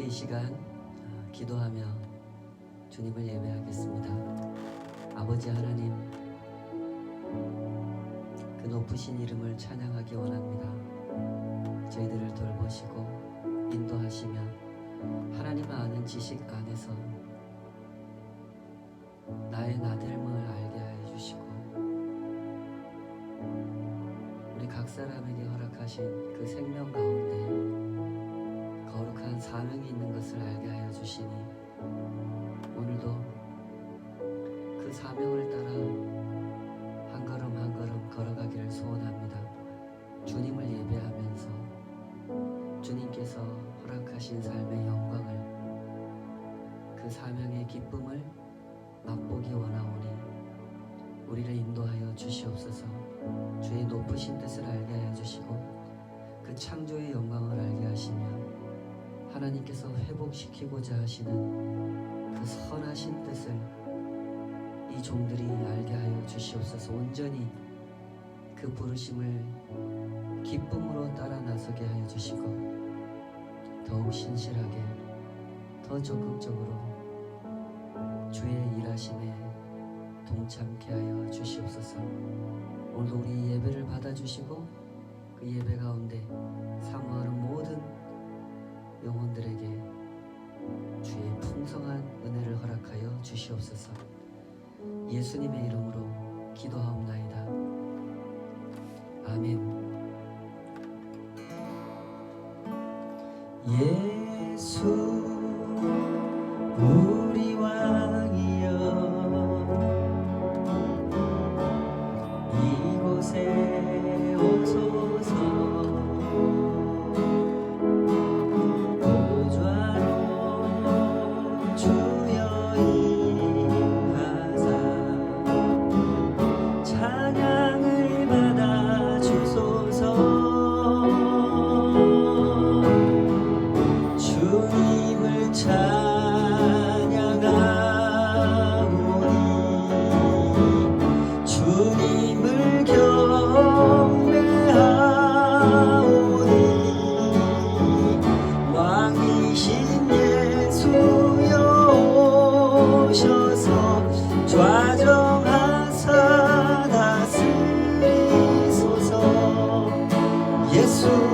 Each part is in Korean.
이 시간 기도하며 주님을 예배하겠습니다. 아버지 하나님, 그 높으신 이름을 찬양하기 원합니다. 저희들을 돌보시고 인도하시며 하나님을 아는 지식 안에서 나의 나됨을 알게 하여 주시고 우리 각 사람에게 허락하신 그 생명 가운데 거룩한 사명이 있는 것을 알게 하여 주시니 오늘도 그 사명을 따라 한 걸음 한 걸음 걸어가기를 소원합니다. 주님을 예배하면서 주님께서 허락하신 삶의 영광을, 그 사명의 기쁨을 맛보기 원하오니 우리를 인도하여 주시옵소서. 주의 높으신 뜻을 알게 하여 주시고 그 창조의 영광을 알게 하시며 하나님께서 회복시키고자 하시는 그 선하신 뜻을 이 종들이 알게 하여 주시옵소서. 온전히 그 부르심을 기쁨으로 따라 나서게 하여 주시고 더욱 신실하게, 더 적극적으로 주의 일하심에 동참케 하여 주시옵소서. 오늘도 우리 예배를 받아주시고 그 예배 가운데 사모하는 모든 영혼들에게 주의 풍성한 은혜를 허락하여 주시옵소서. 예수님의 이름으로 기도하옵나이다. 아멘. 예수 우리 왕이여, 이곳에 오소서. 슬픈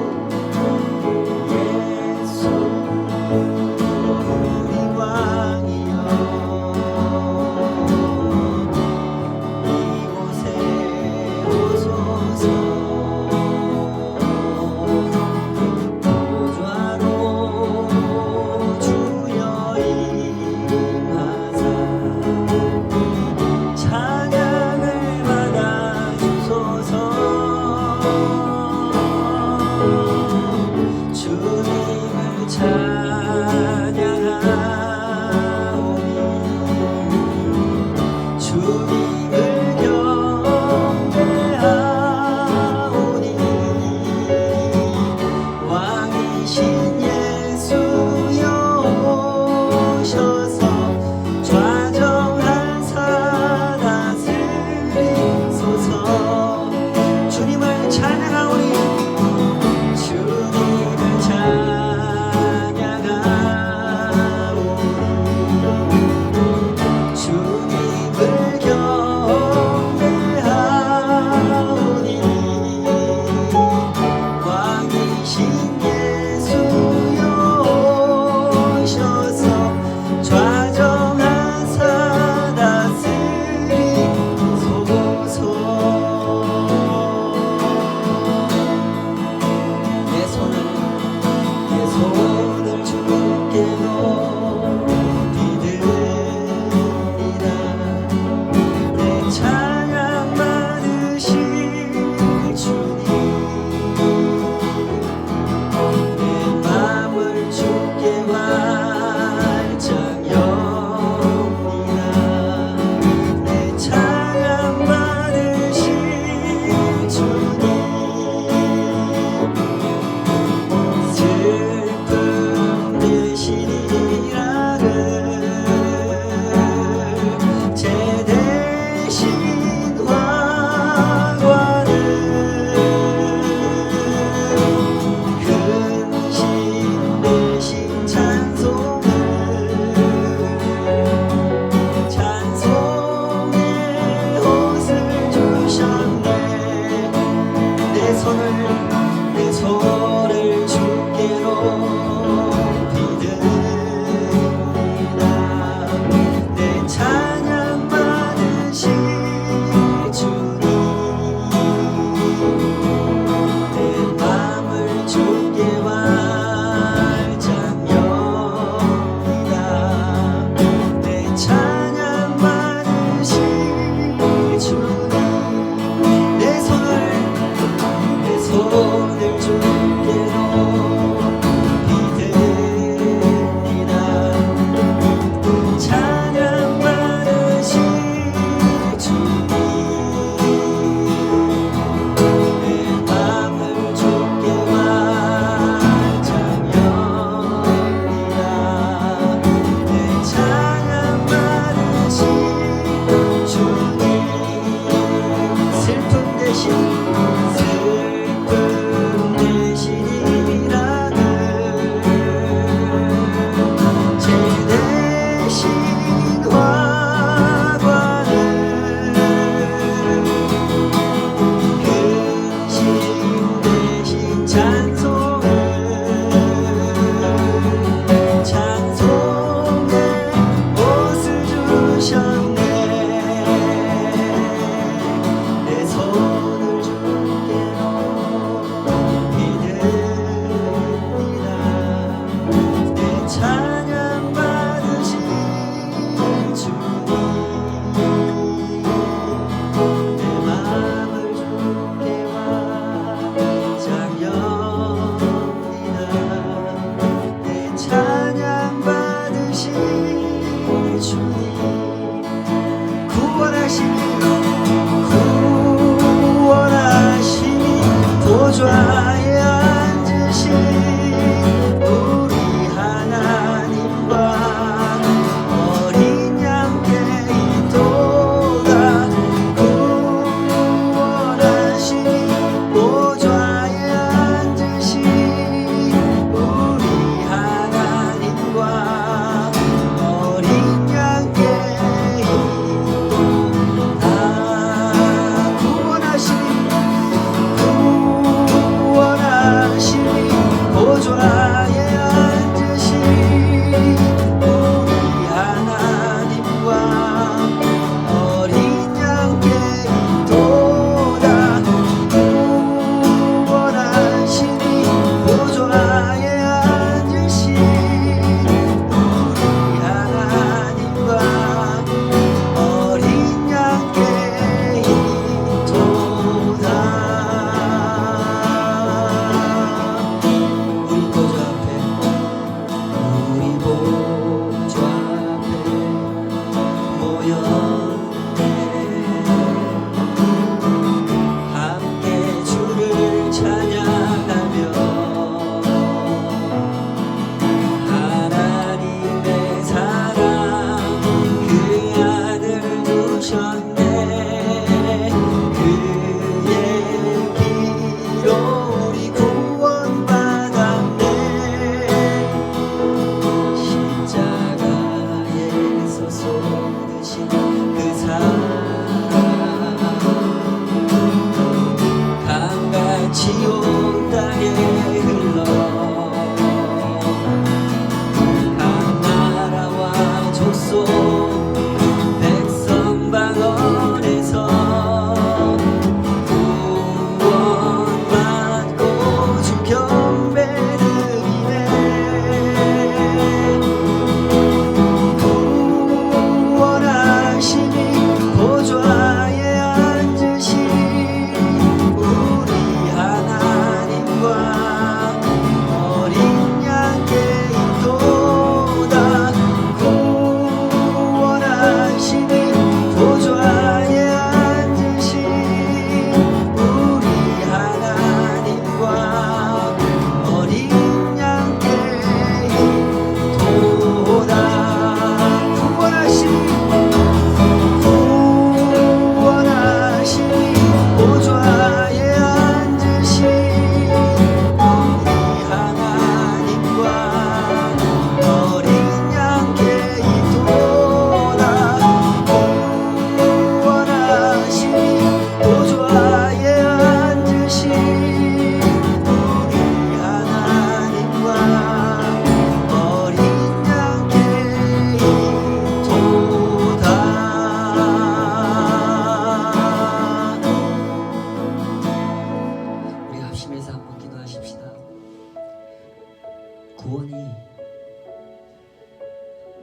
구원이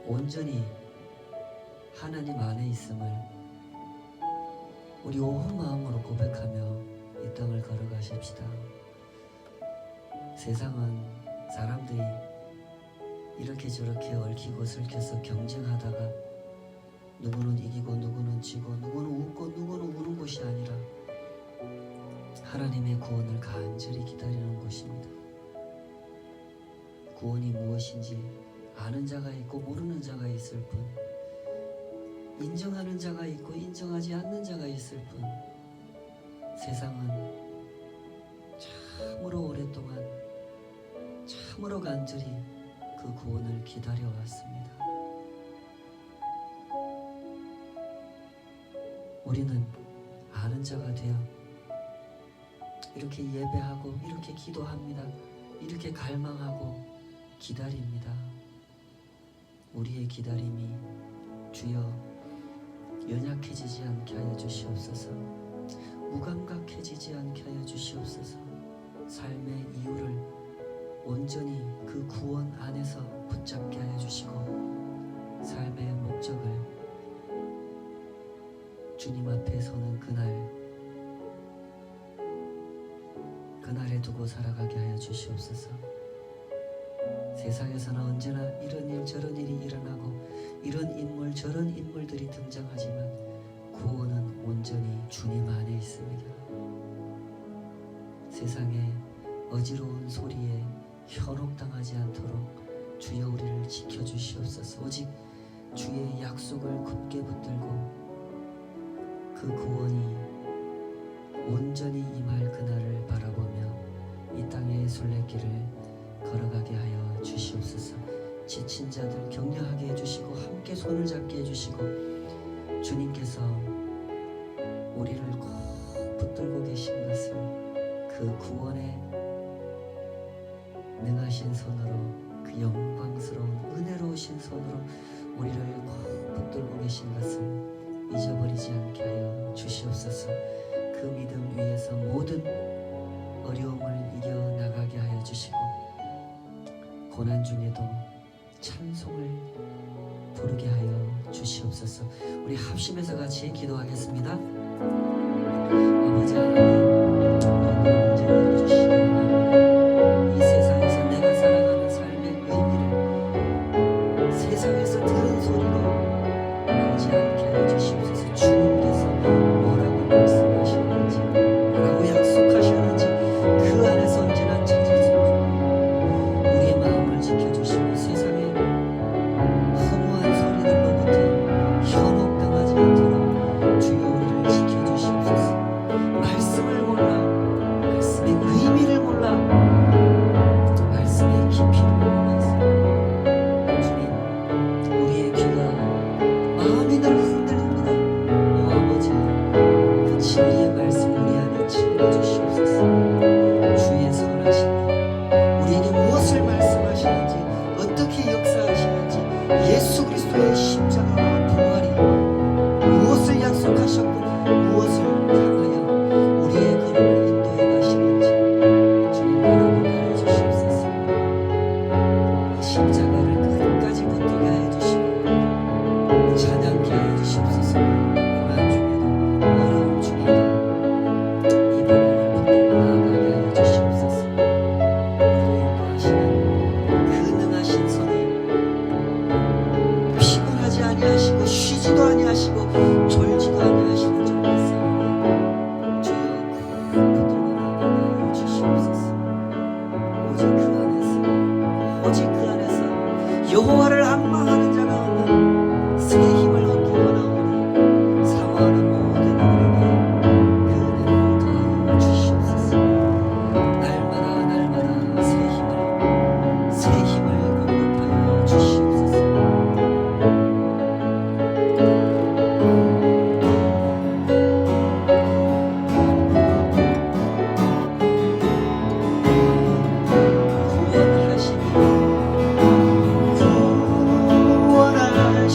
온전히 하나님 안에 있음을 우리 온 마음으로 고백하며 이 땅을 걸어가십시다. 세상은 사람들이 이렇게 저렇게 얽히고 설켜서 경쟁하다가 누구는 이기고 누구는 지고 누구는 웃고 누구는 우는 곳이 아니라 하나님의 구원을 간절히 기다리는 곳입니다. 구원이 무엇인지 아는 자가 있고 모르는 자가 있을 뿐, 인정하는 자가 있고 인정하지 않는 자가 있을 뿐, 세상은 참으로 오랫동안 참으로 간절히 그 구원을 기다려왔습니다. 우리는 아는 자가 되어 이렇게 예배하고 이렇게 기도합니다. 이렇게 갈망하고 기다립니다. 우리의 기다림이 주여 연약해지지 않게 하여 주시옵소서. 무감각해지지 않게 하여 주시옵소서. 삶의 이유를 온전히 그 구원 안에서 붙잡게 하여 주시고 삶의 목적을 주님 앞에 서는 그날에 두고 살아가게 하여 주시옵소서. 세상에서는 언제나 이런 일 저런 일이 일어나고 이런 인물 저런 인물들이 등장하지만 구원은 온전히 주님 안에 있습니다. 세상의 어지러운 소리에 현혹당하지 않도록 주여 우리를 지켜주시옵소서. 오직 주의 약속을 굳게 붙들고 그 구원이 온전히 임할 그날을 바라보며 이 땅의 순례길을 걸어가게 하여 주시옵소서. 지친 자들 격려하게 해주시고 함께 손을 잡게 해주시고 주님께서 우리를 꼭 붙들고 계신 것을 그 구원의 능하신 손으로 그 영광스러운 은혜로우신 손으로 우리를 꼭 붙들고 계신 것을 잊어버리지 않게 하여 주시옵소서. 그 믿음 위에서 모든 어려움을 이겨나가게 하여 주시고 고난 중에도 찬송을 부르게 하여 주시옵소서. 우리 합심해서 같이 기도하겠습니다. 아버지 하나님, 언제 일해주시기 원합니다. 이 세상에서 내가 살아가는 삶의 의미를 세상에서 들은 소리로 알지 않게 하여 주시옵소서. 주님께서 뭐라고 말씀하시는지 뭐라고 약속하셨는지 그 안에서 언제나 찾을 수 있고 우리의 마음을 지켜주시고 세상의 허무한 소리들로부터 현혹당하지 않도록 주여 우리를 지켜주시옵소서. 말씀을 몰라, 말씀의 의미를 몰라, 말씀의 깊이를 몰라서 주님 우리의 귀가 마음이 늘 흔들립니다. 오 아버지, 그 진리의 말씀 우리 안에 채워주시옵소서. 주의 선하심이 우리에게 무엇을 말씀하시는지 어떻게 역사하시는지 예수 그리스도의 십자가와 부활이 무엇을 약속하셨고 무엇을 향하여 우리의 걸음을 인도해 가시는지 주님 바라보게 하여 주시옵소서. 이 십자가를 끝까지 붙들게 하여 주시고 찬양케 하여 주시옵소서. 고난 중에도 어려움 중에도 이 복음을 붙들고 나아가게 하여 주시옵소서. 우리를 인도하시는 그 능하신 손에 피곤하지 아니하시고 쉬지도 아니하시고 졸지도 아니하시는 줄 믿사오니 주여 붙들고 나아가게 하여 주시옵소서. 오직 그 안에서 여호와를 앙망하는 자가 없는 새 힘을 얻기 원하오니 사모하는 모든 이들에게 그 은혜를 더하여 주시옵소서. 날마다 새 힘을 공급하여 주시옵소서. 구원하시니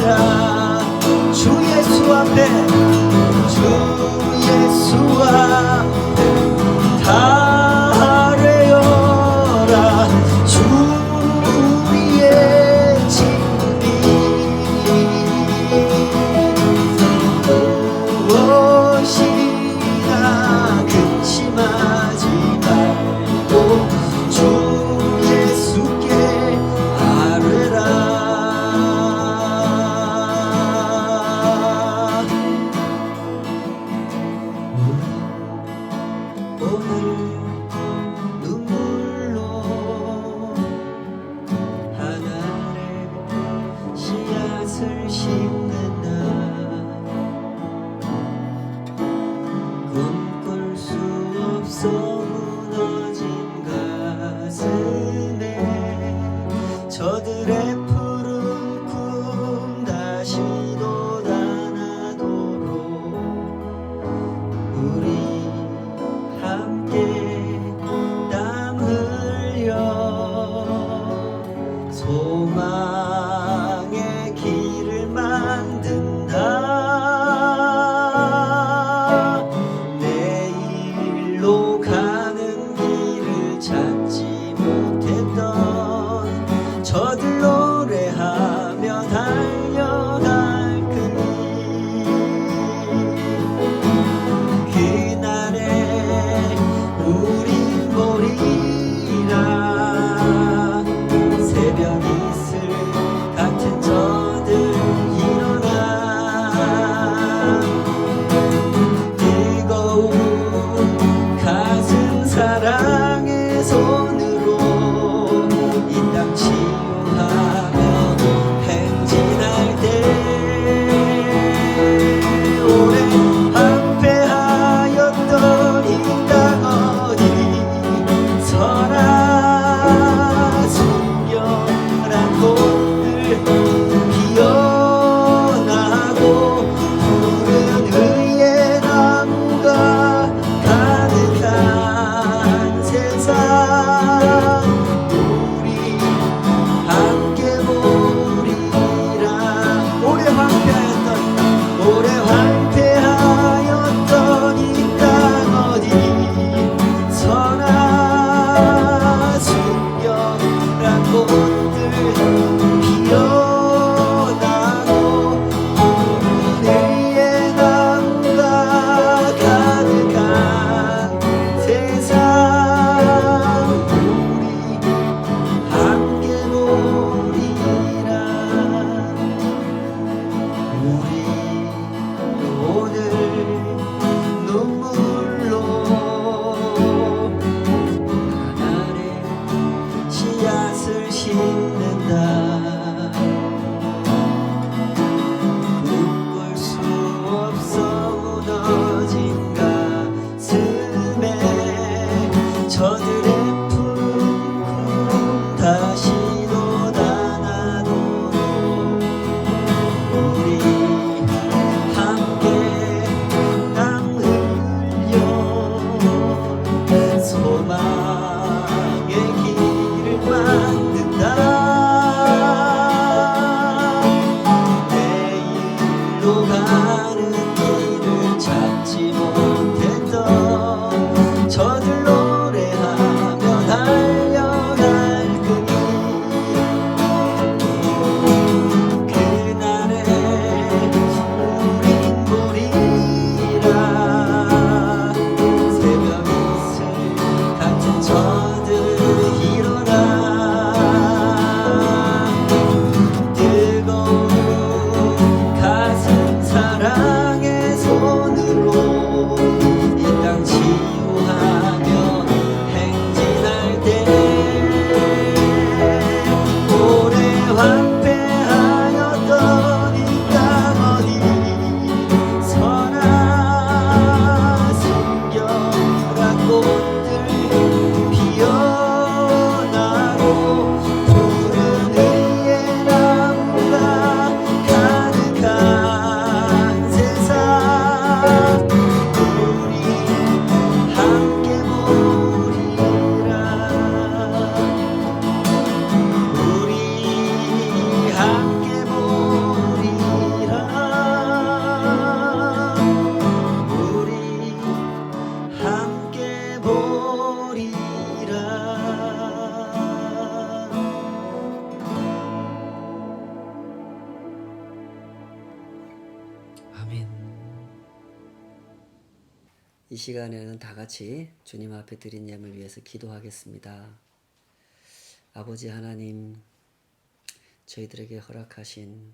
아뢰라 주 예수 앞에 주 예수 앞에 다 아뢰어라 주 위에 진리 무엇이나 근심하지 말고 주 예수께 아뢰라 오늘 눈물로 하늘에 씨앗을 심는 날 꿈꿀 수 없어 무너진 가슴에 저들의 푸른 꿈 다시 돋아나도록 우리 함께 땀 흘려 소망의 길을 만든다 내일로 가는 길을 찾지 못했던 저들 노래하며 달려가 이 시간에는 다 같이 주님 앞에 드린 예물 위해서 기도하겠습니다. 아버지 하나님, 저희들에게 허락하신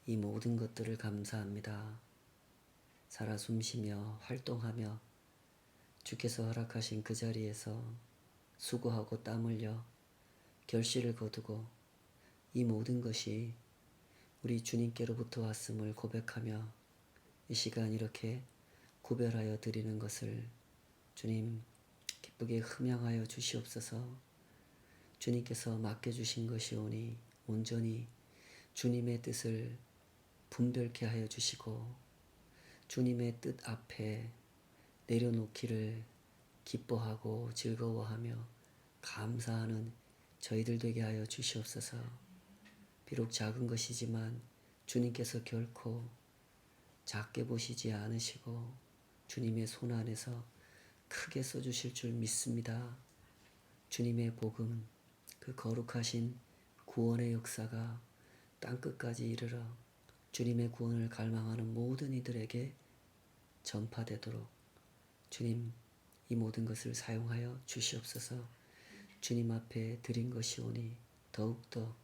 이 모든 것들을 감사합니다. 살아 숨쉬며 활동하며 주께서 허락하신 그 자리에서 수고하고 땀 흘려 결실을 거두고 이 모든 것이 우리 주님께로부터 왔음을 고백하며 이 시간 이렇게 구별하여 드리는 것을 주님 기쁘게 흠양하여 주시옵소서. 주님께서 맡겨주신 것이오니 온전히 주님의 뜻을 분별케 하여 주시고 주님의 뜻 앞에 내려놓기를 기뻐하고 즐거워하며 감사하는 저희들 되게 하여 주시옵소서. 비록 작은 것이지만 주님께서 결코 작게 보시지 않으시고 주님의 손 안에서 크게 써주실 줄 믿습니다. 주님의 복음, 그 거룩하신 구원의 역사가 땅끝까지 이르러 주님의 구원을 갈망하는 모든 이들에게 전파되도록 주님 이 모든 것을 사용하여 주시옵소서. 주님 앞에 드린 것이오니 더욱더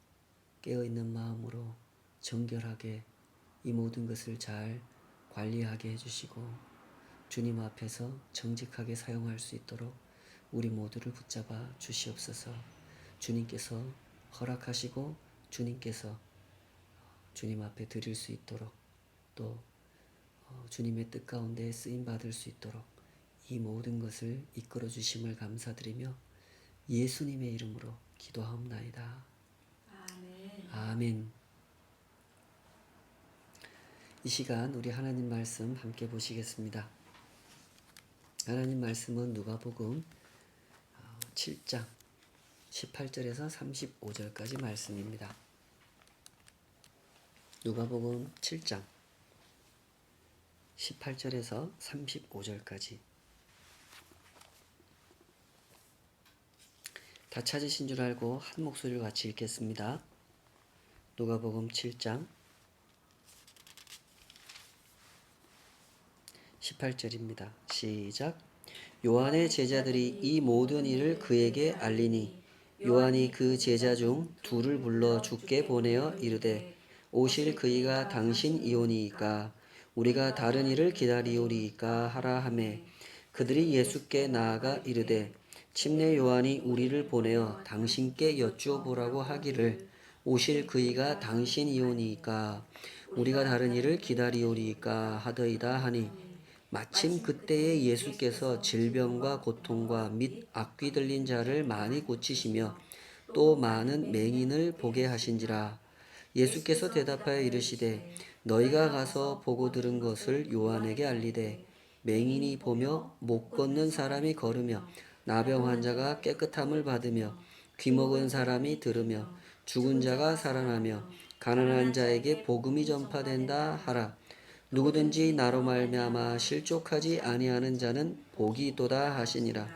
깨어있는 마음으로 정결하게 이 모든 것을 잘 관리하게 해주시고 주님 앞에서 정직하게 사용할 수 있도록 우리 모두를 붙잡아 주시옵소서. 주님께서 허락하시고 주님께서 주님 앞에 드릴 수 있도록 또 주님의 뜻 가운데 쓰임 받을 수 있도록 이 모든 것을 이끌어 주심을 감사드리며 예수님의 이름으로 기도하옵나이다. 아멘. 아멘. 이 시간 우리 하나님 말씀 함께 보시겠습니다. 하나님 말씀은 누가복음 7장 18절에서 35절까지 말씀입니다. 누가복음 7장 18절에서 35절까지 다 찾으신 줄 알고 한 목소리로 같이 읽겠습니다. 누가복음 7장 18절입니다. 시작. 요한의 제자들이 이 모든 일을 그에게 알리니 요한이 그 제자 중 둘을 불러 주께 보내어 이르되 오실 그이가 당신이오니이까 우리가 다른 이를 기다리오리이까 하라 하매 그들이 예수께 나아가 이르되 침례 요한이 우리를 보내어 당신께 여쭈어 보라고 하기를 오실 그이가 당신이오니이까 우리가 다른 이를 기다리오리이까 하더이다 하니 마침 그때에 예수께서 질병과 고통과 및 악귀 들린 자를 많이 고치시며 또 많은 맹인을 보게 하신지라. 예수께서 대답하여 이르시되 너희가 가서 보고 들은 것을 요한에게 알리되 맹인이 보며 못 걷는 사람이 걸으며 나병 환자가 깨끗함을 받으며 귀먹은 사람이 들으며 죽은 자가 살아나며 가난한 자에게 복음이 전파된다 하라. 누구든지 나로 말미암아 실족하지 아니하는 자는 복이 있도다 하시니라.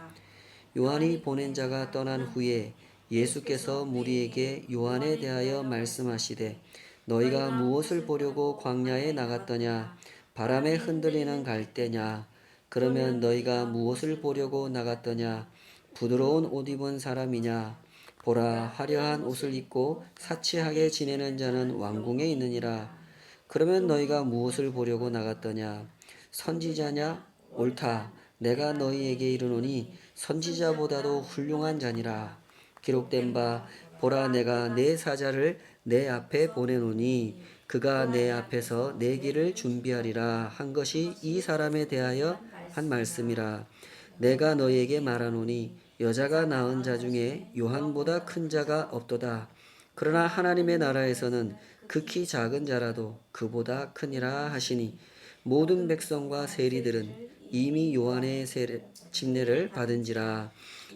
요한이 보낸 자가 떠난 후에 예수께서 무리에게 요한에 대하여 말씀하시되 너희가 무엇을 보려고 광야에 나갔더냐? 바람에 흔들리는 갈대냐? 그러면 너희가 무엇을 보려고 나갔더냐? 부드러운 옷 입은 사람이냐? 보라, 화려한 옷을 입고 사치하게 지내는 자는 왕궁에 있느니라. 그러면 너희가 무엇을 보려고 나갔더냐? 선지자냐? 옳다. 내가 너희에게 이르노니 선지자보다도 훌륭한 자니라. 기록된 바 보라 내가 내 사자를 내 앞에 보내노니 그가 내 앞에서 내 길을 준비하리라 한 것이 이 사람에 대하여 한 말씀이라. 내가 너희에게 말하노니 여자가 낳은 자 중에 요한보다 큰 자가 없도다. 그러나 하나님의 나라에서는 극히 작은 자라도 그보다 크니라 하시니 모든 백성과 세리들은 이미 요한의 침례를 받은지라.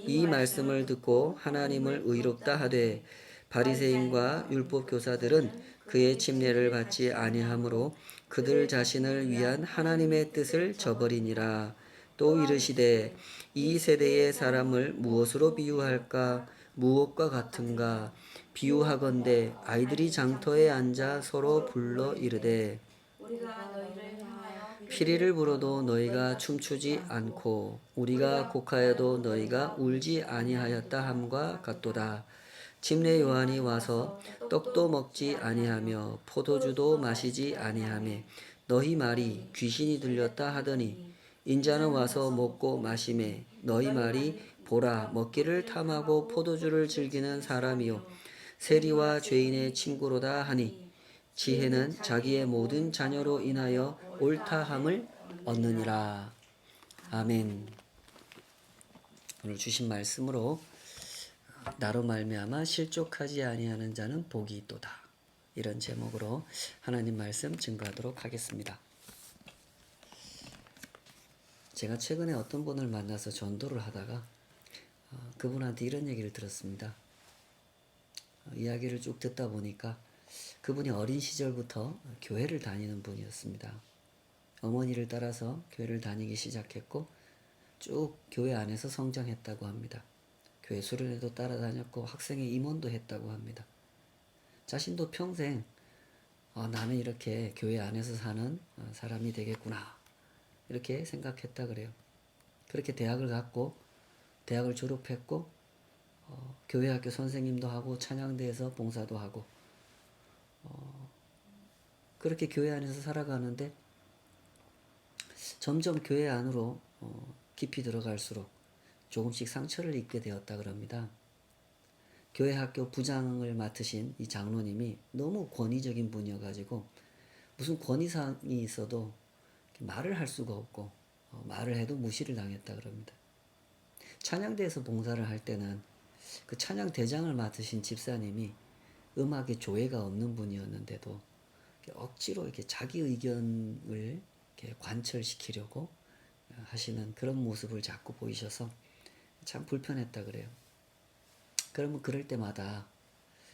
이 말씀을 듣고 하나님을 의롭다 하되 바리새인과 율법 교사들은 그의 침례를 받지 아니하므로 그들 자신을 위한 하나님의 뜻을 저버리니라. 또 이르시되 이 세대의 사람을 무엇으로 비유할까? 무엇과 같은가? 비유하건대 아이들이 장터에 앉아 서로 불러 이르되 우리가 너희를 향하여 피리를 불어도 너희가 춤추지 않고 우리가 곡하여도 너희가 울지 아니하였다 함과 같도다. 침례 요한이 와서 떡도 먹지 아니하며 포도주도 마시지 아니하며 너희 말이 귀신이 들렸다 하더니 인자는 와서 먹고 마시매 너희 말이 보라 먹기를 탐하고 포도주를 즐기는 사람이요 세리와 죄인의 친구로다 하니 지혜는 자기의 모든 자녀로 인하여 옳다함을 얻느니라. 아멘. 오늘 주신 말씀으로 나로 말미암아 실족하지 아니하는 자는 복이 있도다. 이런 제목으로 하나님 말씀 증거하도록 하겠습니다. 제가 최근에 어떤 분을 만나서 전도를 하다가 그분한테 이런 얘기를 들었습니다. 이야기를 쭉 듣다 보니까 그분이 어린 시절부터 교회를 다니는 분이었습니다. 어머니를 따라서 교회를 다니기 시작했고 쭉 교회 안에서 성장했다고 합니다. 교회 수련회도 따라다녔고 학생의 임원도 했다고 합니다. 자신도 평생 나는 이렇게 교회 안에서 사는 사람이 되겠구나 이렇게 생각했다 그래요. 그렇게 대학을 갔고 대학을 졸업했고 교회 학교 선생님도 하고 찬양대에서 봉사도 하고 그렇게 교회 안에서 살아가는데 점점 교회 안으로 깊이 들어갈수록 조금씩 상처를 입게 되었다 그럽니다. 교회 학교 부장을 맡으신 이 장로님이 너무 권위적인 분이어가지고 무슨 권위사항이 있어도 말을 할 수가 없고 말을 해도 무시를 당했다 그럽니다. 찬양대에서 봉사를 할 때는 그 찬양 대장을 맡으신 집사님이 음악에 조예가 없는 분이었는데도 억지로 이렇게 자기 의견을 이렇게 관철시키려고 하시는 그런 모습을 자꾸 보이셔서 참 불편했다 그래요. 그러면 그럴 때마다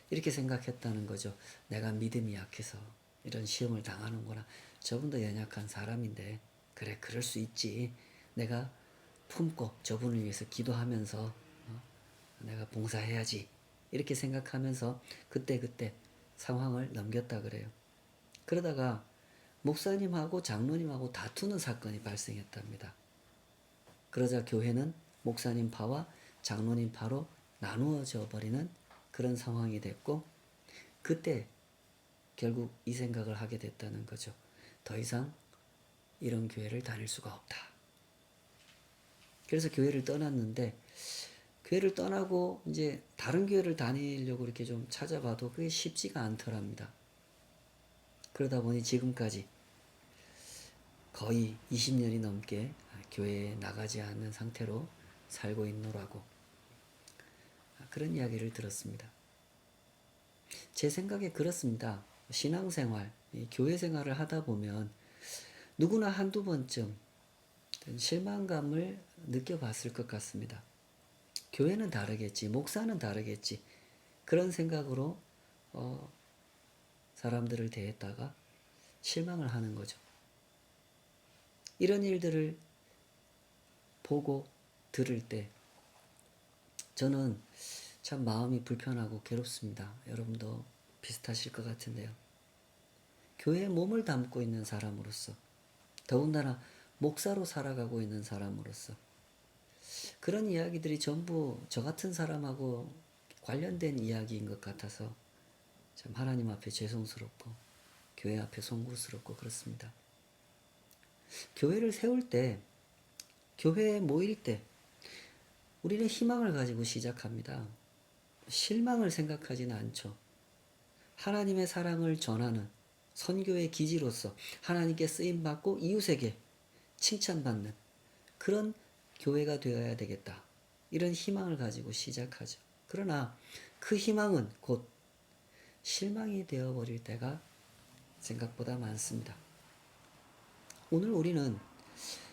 이렇게 생각했다는 거죠. 내가 믿음이 약해서 이런 시험을 당하는구나. 저분도 연약한 사람인데 그래 그럴 수 있지. 내가 품고 저분을 위해서 기도하면서 내가 봉사해야지. 이렇게 생각하면서 그때그때 상황을 넘겼다 그래요. 그러다가 목사님하고 장로님하고 다투는 사건이 발생했답니다. 그러자 교회는 목사님 파와 장로님 파로 나누어져 버리는 그런 상황이 됐고 그때 결국 이 생각을 하게 됐다는 거죠. 더 이상 이런 교회를 다닐 수가 없다. 그래서 교회를 떠났는데 교회를 떠나고 이제 다른 교회를 다니려고 이렇게 좀 찾아봐도 그게 쉽지가 않더랍니다. 그러다 보니 지금까지 거의 20년이 넘게 교회에 나가지 않는 상태로 살고 있노라고 그런 이야기를 들었습니다. 제 생각에 그렇습니다. 신앙생활, 교회 생활을 하다 보면 누구나 한두 번쯤 실망감을 느껴봤을 것 같습니다. 교회는 다르겠지, 목사는 다르겠지 그런 생각으로 사람들을 대했다가 실망을 하는 거죠. 이런 일들을 보고 들을 때 저는 참 마음이 불편하고 괴롭습니다. 여러분도 비슷하실 것 같은데요. 교회에 몸을 담고 있는 사람으로서 더군다나 목사로 살아가고 있는 사람으로서 그런 이야기들이 전부 저 같은 사람하고 관련된 이야기인 것 같아서 참 하나님 앞에 죄송스럽고 교회 앞에 송구스럽고 그렇습니다. 교회를 세울 때, 교회에 모일 때 우리는 희망을 가지고 시작합니다. 실망을 생각하지는 않죠. 하나님의 사랑을 전하는 선교의 기지로서 하나님께 쓰임받고 이웃에게 칭찬받는 그런 교회가 되어야 되겠다. 이런 희망을 가지고 시작하죠. 그러나 그 희망은 곧 실망이 되어버릴 때가 생각보다 많습니다. 오늘 우리는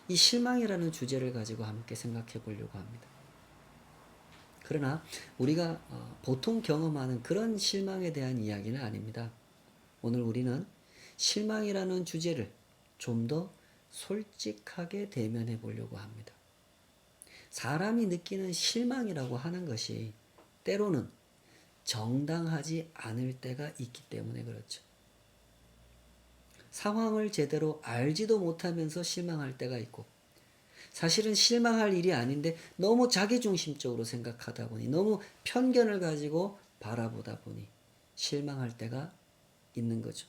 이 실망이라는 주제를 가지고 함께 생각해 보려고 합니다. 그러나 우리가 보통 경험하는 그런 실망에 대한 이야기는 아닙니다. 오늘 우리는 실망이라는 주제를 좀 더 솔직하게 대면해 보려고 합니다. 사람이 느끼는 실망이라고 하는 것이 때로는 정당하지 않을 때가 있기 때문에 그렇죠. 상황을 제대로 알지도 못하면서 실망할 때가 있고, 사실은 실망할 일이 아닌데 너무 자기중심적으로 생각하다 보니, 너무 편견을 가지고 바라보다 보니 실망할 때가 있는 거죠.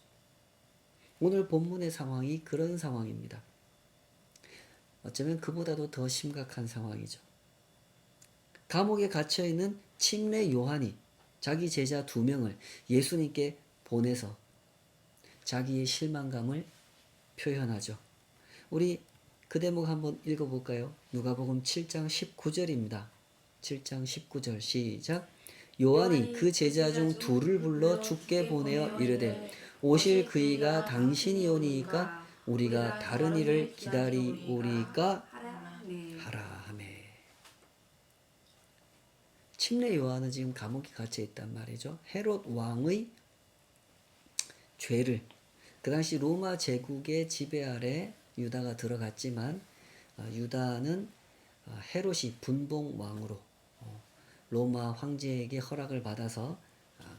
오늘 본문의 상황이 그런 상황입니다. 어쩌면 그보다도 더 심각한 상황이죠. 감옥에 갇혀있는 침례 요한이 자기 제자 2명을 예수님께 보내서 자기의 실망감을 표현하죠. 우리 그 대목 한번 읽어볼까요? 누가복음 7장 19절입니다. 7장 19절 시작. 요한이 그 제자 중 2를 불러 주께 보내어 이르되 오실 그이가 당신이오니이까 우리가 다른 이를 기다리오리까 하라 하매. 침례 요한은 지금 감옥에 갇혀 있단 말이죠. 헤롯 왕의 죄를, 그 당시 로마 제국의 지배 아래 유다가 들어갔지만 유다는 헤롯이 분봉 왕으로 로마 황제에게 허락을 받아서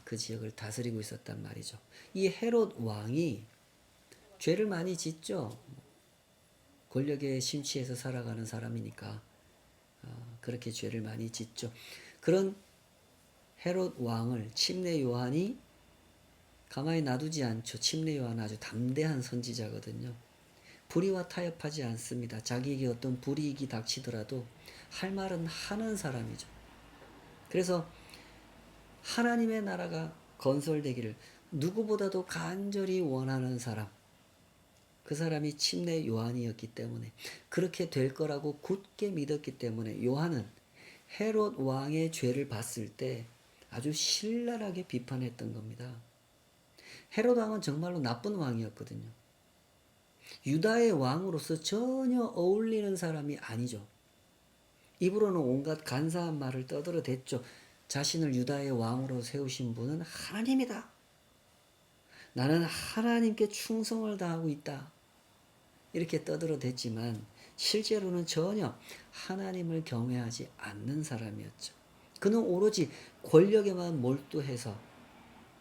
그 지역을 다스리고 있었단 말이죠. 이 헤롯 왕이 죄를 많이 짓죠. 권력에 심취해서 살아가는 사람이니까 그렇게 죄를 많이 짓죠. 그런 헤롯 왕을 침례 요한이 가만히 놔두지 않죠. 침례 요한은 아주 담대한 선지자거든요. 불의와 타협하지 않습니다. 자기에게 어떤 불이익이 닥치더라도 할 말은 하는 사람이죠. 그래서 하나님의 나라가 건설되기를 누구보다도 간절히 원하는 사람, 그 사람이 침례 요한이었기 때문에, 그렇게 될 거라고 굳게 믿었기 때문에 요한은 헤롯 왕의 죄를 봤을 때 아주 신랄하게 비판했던 겁니다. 헤롯 왕은 정말로 나쁜 왕이었거든요. 유다의 왕으로서 전혀 어울리는 사람이 아니죠. 입으로는 온갖 간사한 말을 떠들어댔죠. 자신을 유다의 왕으로 세우신 분은 하나님이다. 나는 하나님께 충성을 다하고 있다. 이렇게 떠들어댔지만 실제로는 전혀 하나님을 경외하지 않는 사람이었죠. 그는 오로지 권력에만 몰두해서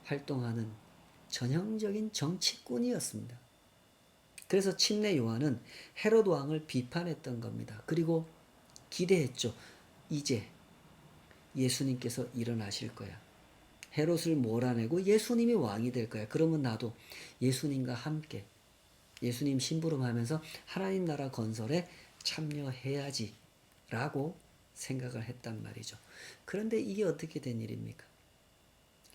활동하는 전형적인 정치꾼이었습니다. 그래서 침례 요한은 헤롯 왕을 비판했던 겁니다. 그리고 기대했죠. 이제 예수님께서 일어나실 거야. 헤롯을 몰아내고 예수님이 왕이 될 거야. 그러면 나도 예수님과 함께 예수님 심부름하면서 하나님 나라 건설에 참여해야지 라고 생각을 했단 말이죠. 그런데 이게 어떻게 된 일입니까?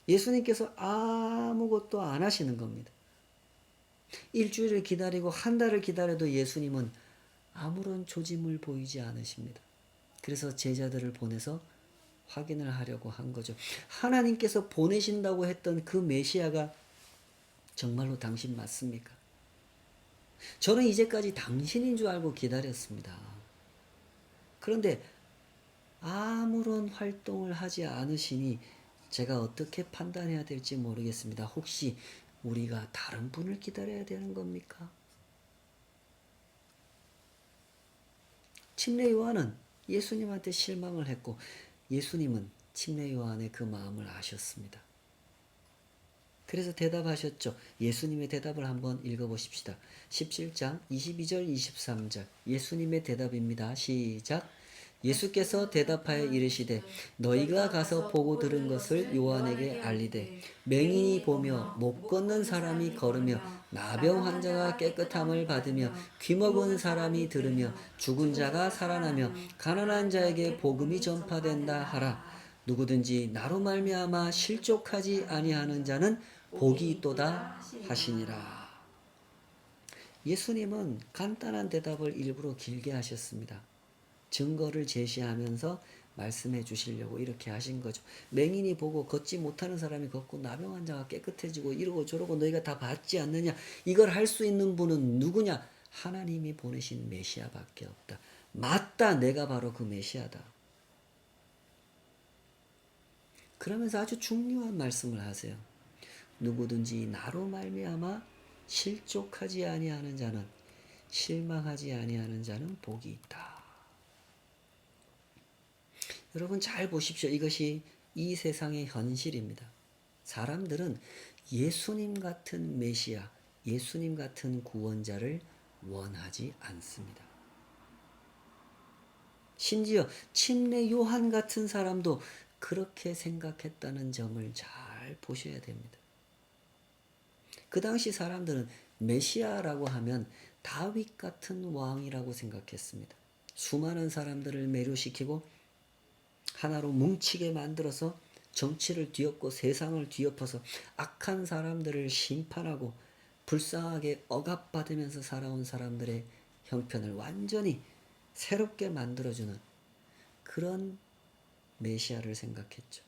예수님께서 아무것도 안 하시는 겁니다. 일주일을 기다리고 한 달을 기다려도 예수님은 아무런 조짐을 보이지 않으십니다. 그래서 제자들을 보내서 확인을 하려고 한 거죠. 하나님께서 보내신다고 했던 그 메시아가 정말로 당신 맞습니까? 저는 이제까지 당신인 줄 알고 기다렸습니다. 그런데 아무런 활동을 하지 않으시니 제가 어떻게 판단해야 될지 모르겠습니다. 혹시 우리가 다른 분을 기다려야 되는 겁니까? 침례 요한은 예수님한테 실망을 했고 예수님은 침례 요한의 그 마음을 아셨습니다. 그래서 대답하셨죠. 예수님의 대답을 한번 읽어보십시다. 17장 22절 23절 예수님의 대답입니다. 시작. 예수께서 대답하여 이르시되 너희가 가서 보고 들은 것을 요한에게 알리되 맹인이 보며 못 걷는 사람이 걸으며 나병 환자가 깨끗함을 받으며 귀먹은 사람이 들으며 죽은 자가 살아나며 가난한 자에게 복음이 전파된다 하라. 누구든지 나로 말미암아 실족하지 아니하는 자는 복이 있도다 하시니라. 예수님은 간단한 대답을 일부러 길게 하셨습니다. 증거를 제시하면서 말씀해 주시려고 이렇게 하신 거죠. 맹인이 보고 걷지 못하는 사람이 걷고 나병 환자가 깨끗해지고 이러고 저러고 너희가 다 봤지 않느냐. 이걸 할 수 있는 분은 누구냐. 하나님이 보내신 메시아밖에 없다. 맞다. 내가 바로 그 메시아다. 그러면서 아주 중요한 말씀을 하세요. 누구든지 나로 말미암아 실족하지 아니하는 자는 실망하지 아니하는 자는 복이 있다. 여러분 잘 보십시오. 이것이 이 세상의 현실입니다. 사람들은 예수님 같은 메시아, 예수님 같은 구원자를 원하지 않습니다. 심지어 침례 요한 같은 사람도 그렇게 생각했다는 점을 잘 보셔야 됩니다. 그 당시 사람들은 메시아라고 하면 다윗 같은 왕이라고 생각했습니다. 수많은 사람들을 매료시키고 하나로 뭉치게 만들어서 정치를 뒤엎고 세상을 뒤엎어서 악한 사람들을 심판하고 불쌍하게 억압받으면서 살아온 사람들의 형편을 완전히 새롭게 만들어주는 그런 메시아를 생각했죠.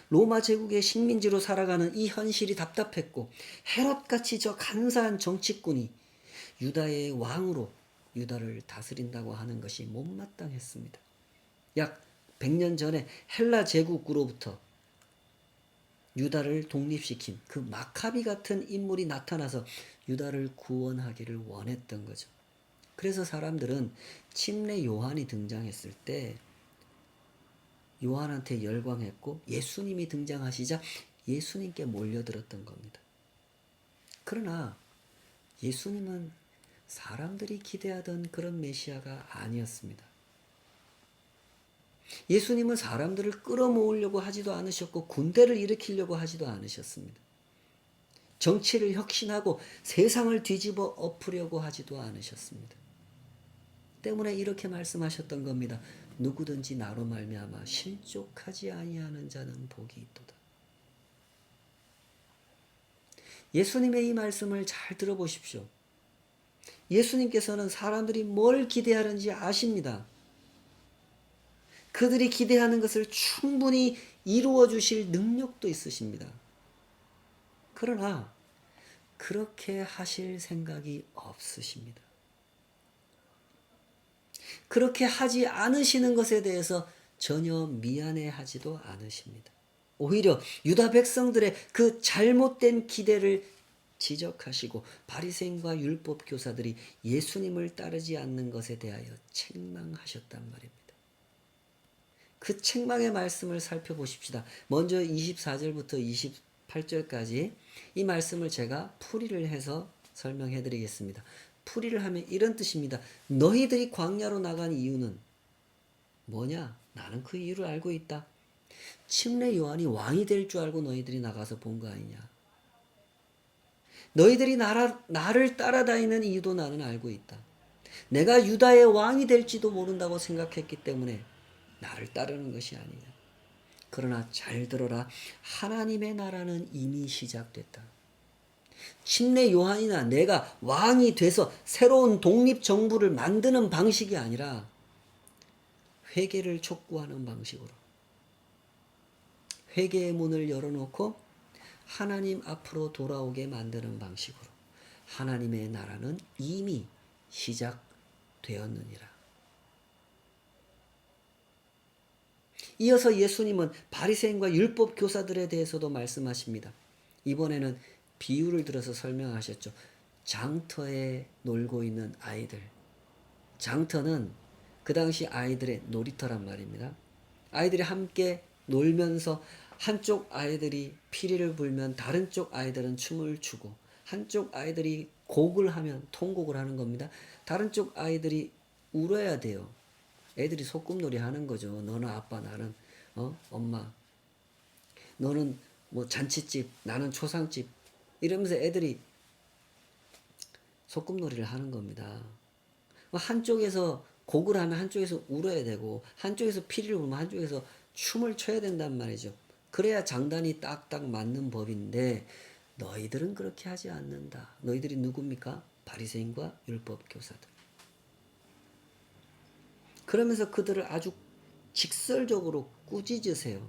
로마 제국의 식민지로 살아가는 이 현실이 답답했고 헤롯같이 저 간사한 정치꾼이 유다의 왕으로 유다를 다스린다고 하는 것이 못마땅했습니다. 약 100년 전에 헬라 제국으로부터 유다를 독립시킨 그 마카비 같은 인물이 나타나서 유다를 구원하기를 원했던 거죠. 그래서 사람들은 침례 요한이 등장했을 때 요한한테 열광했고 예수님이 등장하시자 예수님께 몰려들었던 겁니다. 그러나 예수님은 사람들이 기대하던 그런 메시아가 아니었습니다. 예수님은 사람들을 끌어모으려고 하지도 않으셨고 군대를 일으키려고 하지도 않으셨습니다. 정치를 혁신하고 세상을 뒤집어 엎으려고 하지도 않으셨습니다. 때문에 이렇게 말씀하셨던 겁니다. 누구든지 나로 말미암아 실족하지 아니하는 자는 복이 있도다. 예수님의 이 말씀을 잘 들어보십시오. 예수님께서는 사람들이 뭘 기대하는지 아십니다. 그들이 기대하는 것을 충분히 이루어 주실 능력도 있으십니다. 그러나 그렇게 하실 생각이 없으십니다. 그렇게 하지 않으시는 것에 대해서 전혀 미안해하지도 않으십니다. 오히려 유다 백성들의 그 잘못된 기대를 지적하시고 바리새인과 율법 교사들이 예수님을 따르지 않는 것에 대하여 책망하셨단 말입니다. 그 책망의 말씀을 살펴보십시다. 먼저 24절부터 28절까지 이 말씀을 제가 풀이를 해서 설명해 드리겠습니다. 풀이를 하면 이런 뜻입니다. 너희들이 광야로 나간 이유는 뭐냐? 나는 그 이유를 알고 있다. 침례 요한이 왕이 될 줄 알고 너희들이 나가서 본 거 아니냐? 너희들이 나를 따라다니는 이유도 나는 알고 있다. 내가 유다의 왕이 될지도 모른다고 생각했기 때문에 나를 따르는 것이 아니냐. 그러나 잘 들어라. 하나님의 나라는 이미 시작됐다. 침례 요한이나 내가 왕이 돼서 새로운 독립정부를 만드는 방식이 아니라 회개를 촉구하는 방식으로 회개의 문을 열어놓고 하나님 앞으로 돌아오게 만드는 방식으로 하나님의 나라는 이미 시작되었느니라. 이어서 예수님은 바리새인과 율법 교사들에 대해서도 말씀하십니다. 이번에는 비유를 들어서 설명하셨죠. 장터에 놀고 있는 아이들. 장터는 그 당시 아이들의 놀이터란 말입니다. 아이들이 함께 놀면서 한쪽 아이들이 피리를 불면 다른 쪽 아이들은 춤을 추고 한쪽 아이들이 곡을 하면 통곡을 하는 겁니다. 다른 쪽 아이들이 울어야 돼요. 애들이 소꿉놀이 하는 거죠. 너는 아빠, 나는 엄마. 너는 뭐 잔치집, 나는 초상집. 이러면서 애들이 소꿉놀이를 하는 겁니다. 한쪽에서 곡을 하면 한쪽에서 울어야 되고 한쪽에서 피리를 불면 한쪽에서 춤을 춰야 된단 말이죠. 그래야 장단이 딱딱 맞는 법인데 너희들은 그렇게 하지 않는다. 너희들이 누굽니까? 바리새인과 율법 교사들. 그러면서 그들을 아주 직설적으로 꾸짖으세요.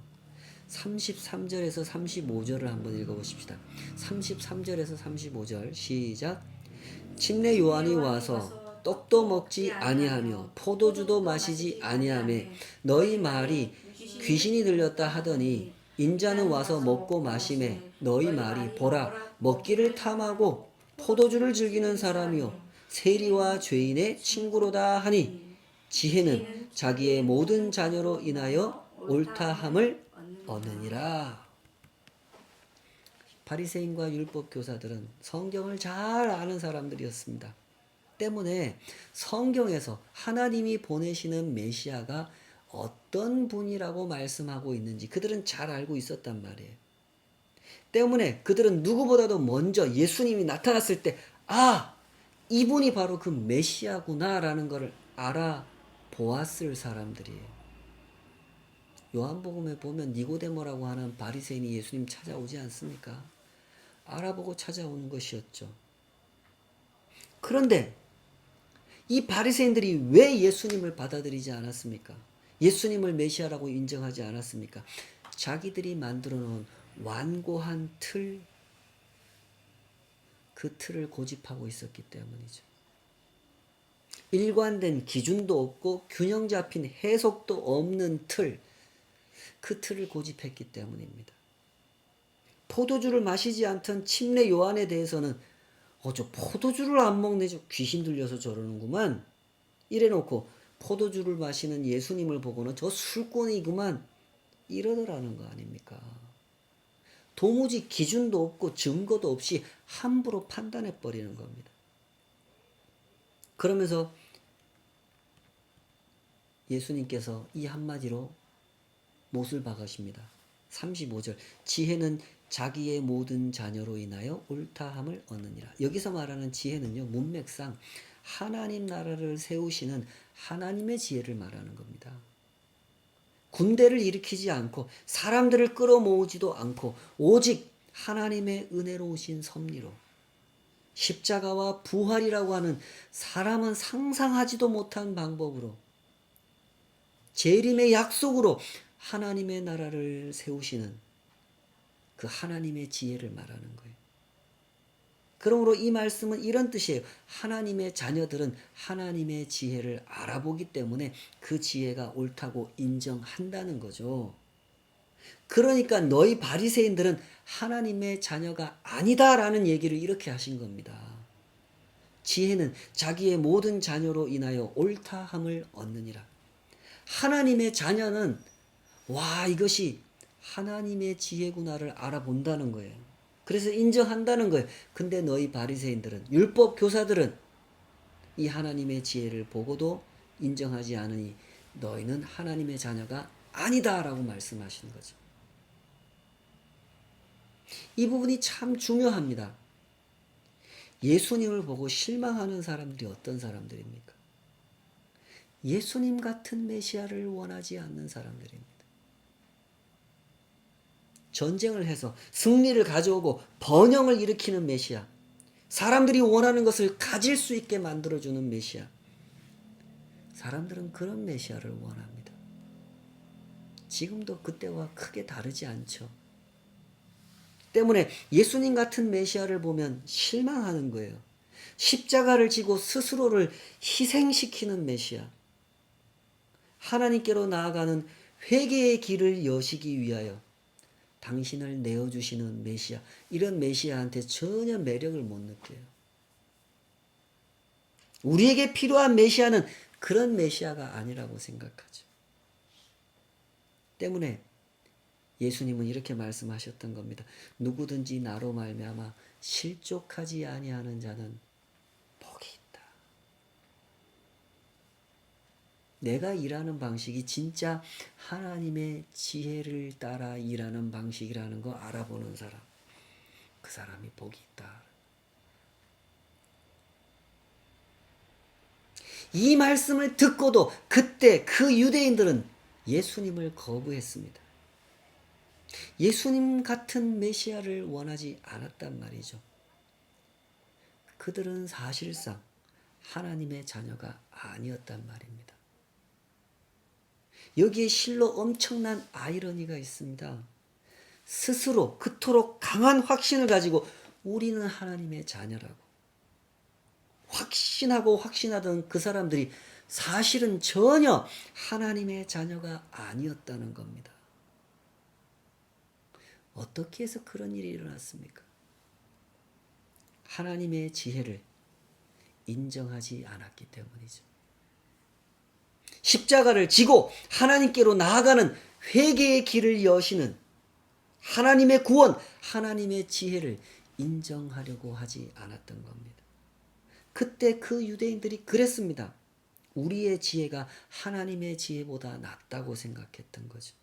33절에서 35절을 한번 읽어보십시다. 33절에서 35절 시작. 침례 요한이 와서 떡도 먹지 아니하며 포도주도 마시지 아니하며 너희 말이 귀신이 들렸다 하더니 인자는 와서 먹고 마시매 너희 말이 보라 먹기를 탐하고 포도주를 즐기는 사람이요 세리와 죄인의 친구로다 하니 지혜는 자기의 모든 자녀로 인하여 옳다함을 얻느니라. 바리새인과 율법 교사들은 성경을 잘 아는 사람들이었습니다. 때문에 성경에서 하나님이 보내시는 메시아가 어떤 분이라고 말씀하고 있는지 그들은 잘 알고 있었단 말이에요. 때문에 그들은 누구보다도 먼저 예수님이 나타났을 때, 아, 이분이 바로 그 메시아구나라는 것을 알아보았을 사람들이에요. 요한복음에 보면 니고데모라고 하는 바리새인이 예수님 찾아오지 않습니까? 알아보고 찾아오는 것이었죠. 그런데 이 바리새인들이 왜 예수님을 받아들이지 않았습니까? 예수님을 메시아라고 인정하지 않았습니까? 자기들이 만들어 놓은 완고한 틀, 그 틀을 고집하고 있었기 때문이죠. 일관된 기준도 없고 균형 잡힌 해석도 없는 틀, 그 틀을 고집했기 때문입니다. 포도주를 마시지 않던 침례 요한에 대해서는 저 포도주를 안 먹네, 저 귀신 들려서 저러는구만 이래놓고 포도주를 마시는 예수님을 보고는 저 술꾼이구만 이러더라는 거 아닙니까? 도무지 기준도 없고 증거도 없이 함부로 판단해 버리는 겁니다. 그러면서 예수님께서 이 한마디로 못을 박으십니다. 35절 지혜는 자기의 모든 자녀로 인하여 옳다함을 얻느니라. 여기서 말하는 지혜는요, 문맥상 하나님 나라를 세우시는 하나님의 지혜를 말하는 겁니다. 군대를 일으키지 않고 사람들을 끌어모으지도 않고 오직 하나님의 은혜로우신 섭리로 십자가와 부활이라고 하는 사람은 상상하지도 못한 방법으로 재림의 약속으로 하나님의 나라를 세우시는 그 하나님의 지혜를 말하는 거예요. 그러므로 이 말씀은 이런 뜻이에요. 하나님의 자녀들은 하나님의 지혜를 알아보기 때문에 그 지혜가 옳다고 인정한다는 거죠. 그러니까 너희 바리새인들은 하나님의 자녀가 아니다라는 얘기를 이렇게 하신 겁니다. 지혜는 자기의 모든 자녀로 인하여 옳다함을 얻느니라. 하나님의 자녀는 이것이 하나님의 지혜구나를 알아본다는 거예요. 그래서 인정한다는 거예요. 근데 너희 바리새인들은, 율법 교사들은 이 하나님의 지혜를 보고도 인정하지 않으니 너희는 하나님의 자녀가 아니다라고 말씀하시는 거죠. 이 부분이 참 중요합니다. 예수님을 보고 실망하는 사람들이 어떤 사람들입니까? 예수님 같은 메시아를 원하지 않는 사람들입니다. 전쟁을 해서 승리를 가져오고 번영을 일으키는 메시아, 사람들이 원하는 것을 가질 수 있게 만들어주는 메시아, 사람들은 그런 메시아를 원합니다. 지금도 그때와 크게 다르지 않죠. 때문에 예수님 같은 메시아를 보면 실망하는 거예요. 십자가를 지고 스스로를 희생시키는 메시아, 하나님께로 나아가는 회개의 길을 여시기 위하여 당신을 내어주시는 메시아, 이런 메시아한테 전혀 매력을 못 느껴요. 우리에게 필요한 메시아는 그런 메시아가 아니라고 생각하죠. 때문에 예수님은 이렇게 말씀하셨던 겁니다. 누구든지 나로 말미암아 실족하지 아니하는 자는 복이 있다. 내가 일하는 방식이 진짜 하나님의 지혜를 따라 일하는 방식이라는 거 알아보는 사람, 그 사람이 복이 있다. 이 말씀을 듣고도 그때 그 유대인들은 예수님을 거부했습니다. 예수님 같은 메시아를 원하지 않았단 말이죠. 그들은 사실상 하나님의 자녀가 아니었단 말입니다. 여기에 실로 엄청난 아이러니가 있습니다. 스스로 그토록 강한 확신을 가지고 우리는 하나님의 자녀라고 확신하고 확신하던 그 사람들이 사실은 전혀 하나님의 자녀가 아니었다는 겁니다. 어떻게 해서 그런 일이 일어났습니까? 하나님의 지혜를 인정하지 않았기 때문이죠. 십자가를 지고 하나님께로 나아가는 회개의 길을 여시는 하나님의 구원, 하나님의 지혜를 인정하려고 하지 않았던 겁니다. 그때 그 유대인들이 그랬습니다. 우리의 지혜가 하나님의 지혜보다 낫다고 생각했던 거죠.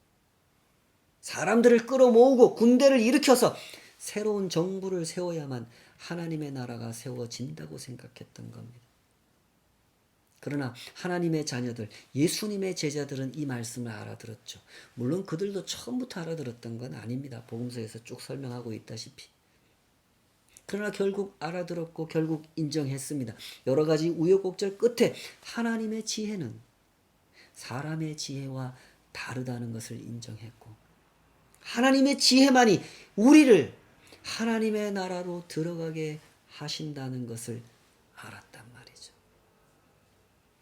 사람들을 끌어모으고 군대를 일으켜서 새로운 정부를 세워야만 하나님의 나라가 세워진다고 생각했던 겁니다. 그러나 하나님의 자녀들, 예수님의 제자들은 이 말씀을 알아들었죠. 물론 그들도 처음부터 알아들었던 건 아닙니다. 복음서에서 쭉 설명하고 있다시피. 그러나 결국 알아들었고 결국 인정했습니다. 여러 가지 우여곡절 끝에 하나님의 지혜는 사람의 지혜와 다르다는 것을 인정했고, 하나님의 지혜만이 우리를 하나님의 나라로 들어가게 하신다는 것을 알았단 말이죠.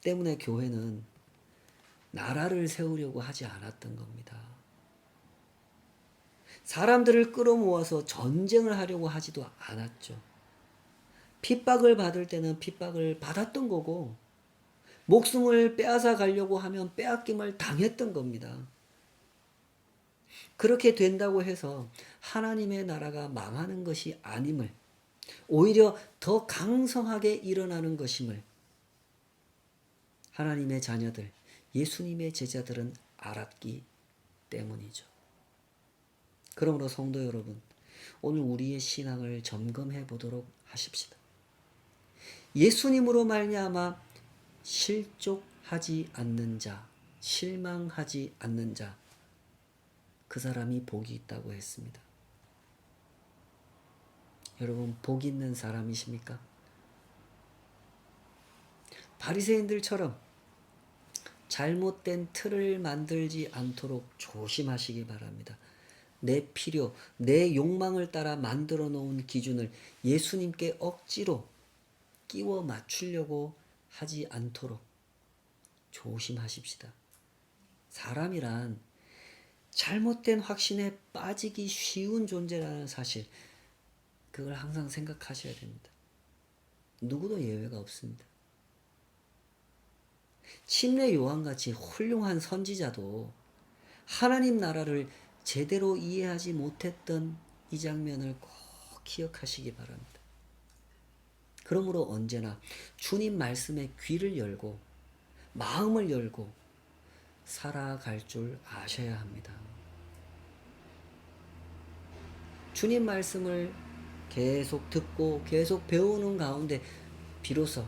때문에 교회는 나라를 세우려고 하지 않았던 겁니다. 사람들을 끌어모아서 전쟁을 하려고 하지도 않았죠. 핍박을 받을 때는 핍박을 받았던 거고, 목숨을 빼앗아 가려고 하면 빼앗김을 당했던 겁니다. 그렇게 된다고 해서 하나님의 나라가 망하는 것이 아님을, 오히려 더 강성하게 일어나는 것임을 하나님의 자녀들, 예수님의 제자들은 알았기 때문이죠. 그러므로 성도 여러분, 오늘 우리의 신앙을 점검해 보도록 하십시다. 예수님으로 말미암아 실족하지 않는 자, 실망하지 않는 자, 그 사람이 복이 있다고 했습니다. 여러분, 복 있는 사람이십니까? 바리새인들처럼 잘못된 틀을 만들지 않도록 조심하시기 바랍니다. 내 필요, 내 욕망을 따라 만들어 놓은 기준을 예수님께 억지로 끼워 맞추려고 하지 않도록 조심하십시다. 사람이란 잘못된 확신에 빠지기 쉬운 존재라는 사실, 그걸 항상 생각하셔야 됩니다. 누구도 예외가 없습니다. 침례 요한같이 훌륭한 선지자도 하나님 나라를 제대로 이해하지 못했던 이 장면을 꼭 기억하시기 바랍니다. 그러므로 언제나 주님 말씀에 귀를 열고 마음을 열고 살아갈 줄 아셔야 합니다. 주님 말씀을 계속 듣고 계속 배우는 가운데 비로소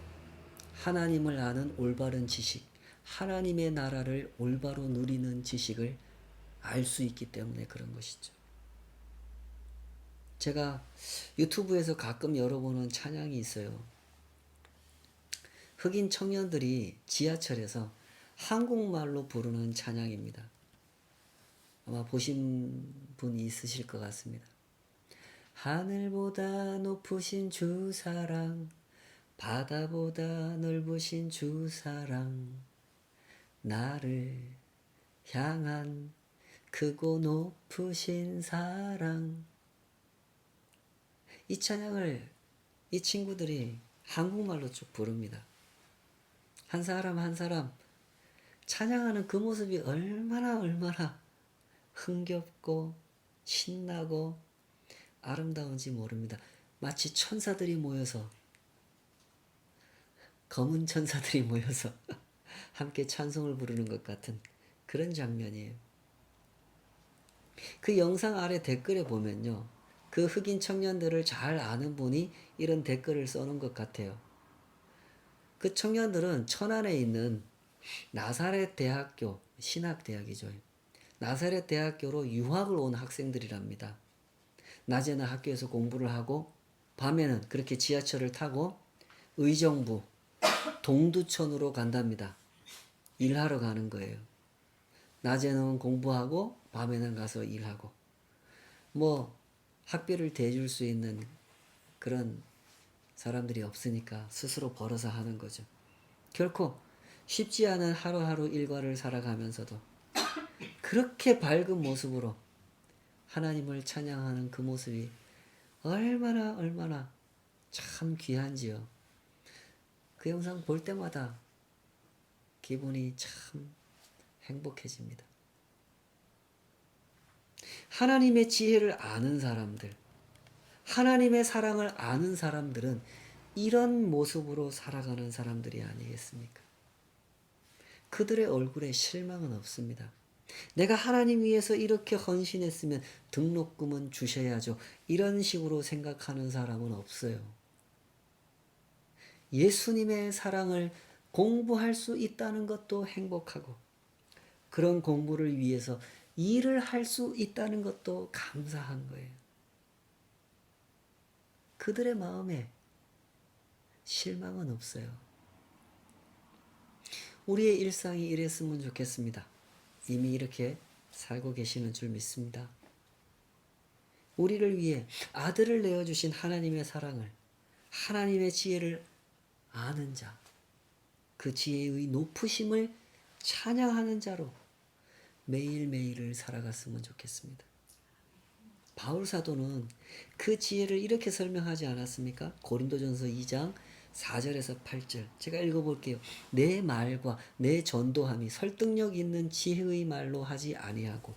하나님을 아는 올바른 지식, 하나님의 나라를 올바로 누리는 지식을 알 수 있기 때문에 그런 것이죠. 제가 유튜브에서 가끔 열어보는 찬양이 있어요. 흑인 청년들이 지하철에서 한국말로 부르는 찬양입니다. 아마 보신 분이 있으실 것 같습니다. 하늘보다 높으신 주 사랑, 바다보다 넓으신 주 사랑, 나를 향한 크고 높으신 사랑. 이 찬양을 이 친구들이 한국말로 쭉 부릅니다. 한 사람 한 사람 찬양하는 그 모습이 얼마나 흥겹고 신나고 아름다운지 모릅니다. 마치 천사들이 모여서, 검은 천사들이 모여서 함께 찬송을 부르는 것 같은 그런 장면이에요. 그 영상 아래 댓글에 보면요, 그 흑인 청년들을 잘 아는 분이 이런 댓글을 써놓은 것 같아요. 그 청년들은 천안에 있는 나사렛 대학교, 신학대학이죠. 나사렛 대학교로 유학을 온 학생들이랍니다. 낮에는 학교에서 공부를 하고 밤에는 그렇게 지하철을 타고 의정부 동두천으로 간답니다. 일하러 가는 거예요. 낮에는 공부하고 밤에는 가서 일하고, 뭐 학비를 대줄 수 있는 그런 사람들이 없으니까 스스로 벌어서 하는 거죠. 결코 쉽지 않은 하루하루 일과를 살아가면서도 그렇게 밝은 모습으로 하나님을 찬양하는 그 모습이 얼마나 참 귀한지요. 그 영상 볼 때마다 기분이 참 행복해집니다. 하나님의 지혜를 아는 사람들, 하나님의 사랑을 아는 사람들은 이런 모습으로 살아가는 사람들이 아니겠습니까? 그들의 얼굴에 실망은 없습니다. 내가 하나님 위해서 이렇게 헌신했으면 등록금은 주셔야죠. 이런 식으로 생각하는 사람은 없어요. 예수님의 사랑을 공부할 수 있다는 것도 행복하고, 그런 공부를 위해서 일을 할 수 있다는 것도 감사한 거예요. 그들의 마음에 실망은 없어요. 우리의 일상이 이랬으면 좋겠습니다. 이미 이렇게 살고 계시는 줄 믿습니다. 우리를 위해 아들을 내어주신 하나님의 사랑을, 하나님의 지혜를 아는 자, 그 지혜의 높으심을 찬양하는 자로 매일매일을 살아갔으면 좋겠습니다. 바울 사도는 그 지혜를 이렇게 설명하지 않았습니까? 고린도전서 2장 4절에서 8절 제가 읽어볼게요. 내 말과 내 전도함이 설득력 있는 지혜의 말로 하지 아니하고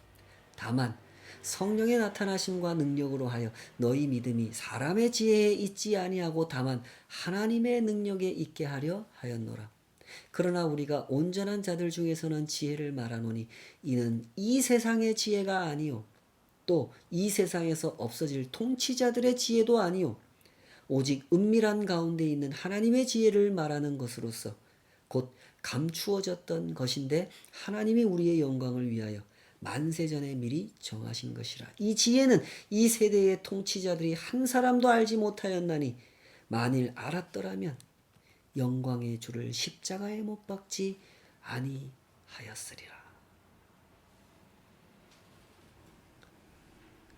다만 성령의 나타나심과 능력으로 하여 너희 믿음이 사람의 지혜에 있지 아니하고 다만 하나님의 능력에 있게 하려 하였노라. 그러나 우리가 온전한 자들 중에서는 지혜를 말하노니 이는 이 세상의 지혜가 아니요 또 이 세상에서 없어질 통치자들의 지혜도 아니요 오직 은밀한 가운데 있는 하나님의 지혜를 말하는 것으로서 곧 감추어졌던 것인데 하나님이 우리의 영광을 위하여 만세전에 미리 정하신 것이라. 이 지혜는 이 세대의 통치자들이 한 사람도 알지 못하였나니 만일 알았더라면 영광의 주를 십자가에 못 박지 아니하였으리라.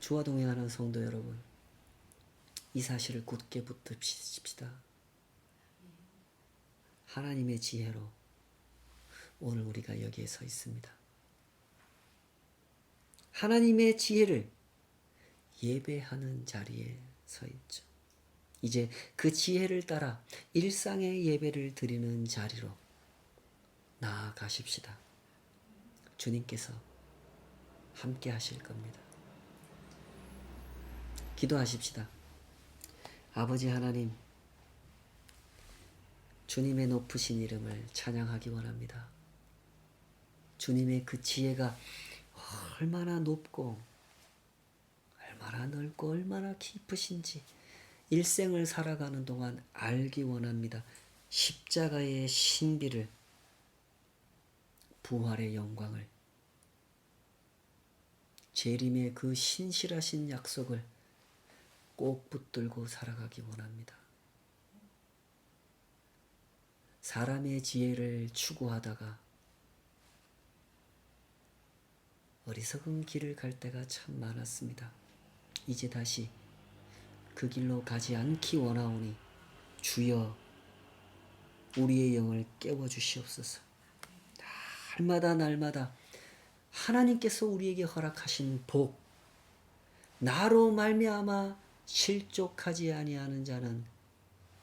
주와 동행하는 성도 여러분, 이 사실을 굳게 붙듭시다. 하나님의 지혜로 오늘 우리가 여기에 서 있습니다. 하나님의 지혜를 예배하는 자리에 서 있죠. 이제 그 지혜를 따라 일상의 예배를 드리는 자리로 나아가십시다. 주님께서 함께 하실 겁니다. 기도하십시다. 아버지 하나님, 주님의 높으신 이름을 찬양하기 원합니다. 주님의 그 지혜가 얼마나 높고 얼마나 넓고 얼마나 깊으신지 일생을 살아가는 동안 알기 원합니다. 십자가의 신비를, 부활의 영광을, 재림의 그 신실하신 약속을 꼭 붙들고 살아가기 원합니다. 사람의 지혜를 추구하다가 어리석은 길을 갈 때가 참 많았습니다. 이제 다시 그 길로 가지 않기 원하오니 주여 우리의 영을 깨워주시옵소서. 날마다 하나님께서 우리에게 허락하신 복, 나로 말미암아 실족하지 아니하는 자는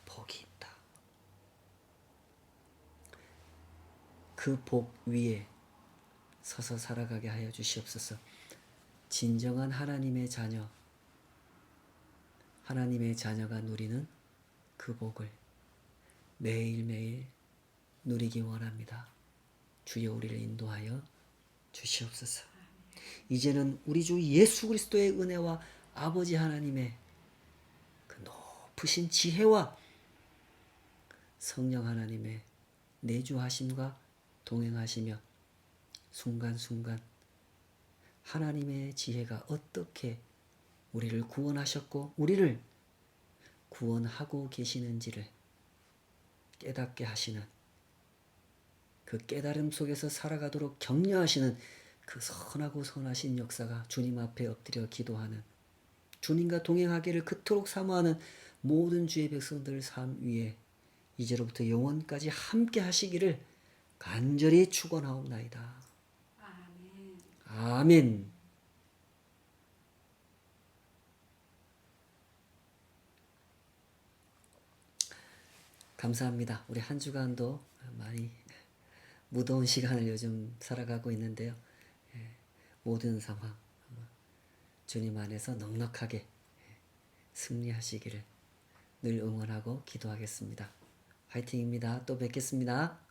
복이 있다. 그 복 위에 서서 살아가게 하여 주시옵소서. 진정한 하나님의 자녀, 하나님의 자녀가 누리는 그 복을 매일매일 누리기 원합니다. 주여 우리를 인도하여 주시옵소서. 이제는 우리 주 예수 그리스도의 은혜와 아버지 하나님의 그 높으신 지혜와 성령 하나님의 내주하심과 동행하시며 순간순간 하나님의 지혜가 어떻게 우리를 구원하셨고 우리를 구원하고 계시는지를 깨닫게 하시는, 그 깨달음 속에서 살아가도록 격려하시는 그 선하고 선하신 역사가 주님 앞에 엎드려 기도하는, 주님과 동행하기를 그토록 사모하는 모든 주의 백성들 삶 위에 이제로부터 영원까지 함께 하시기를 간절히 축원하옵나이다. 아멘. 아멘. 감사합니다. 우리 한 주간도 많이 무더운 시간을 요즘 살아가고 있는데요. 모든 상황 주님 안에서 넉넉하게 승리하시기를 늘 응원하고 기도하겠습니다. 화이팅입니다. 또 뵙겠습니다.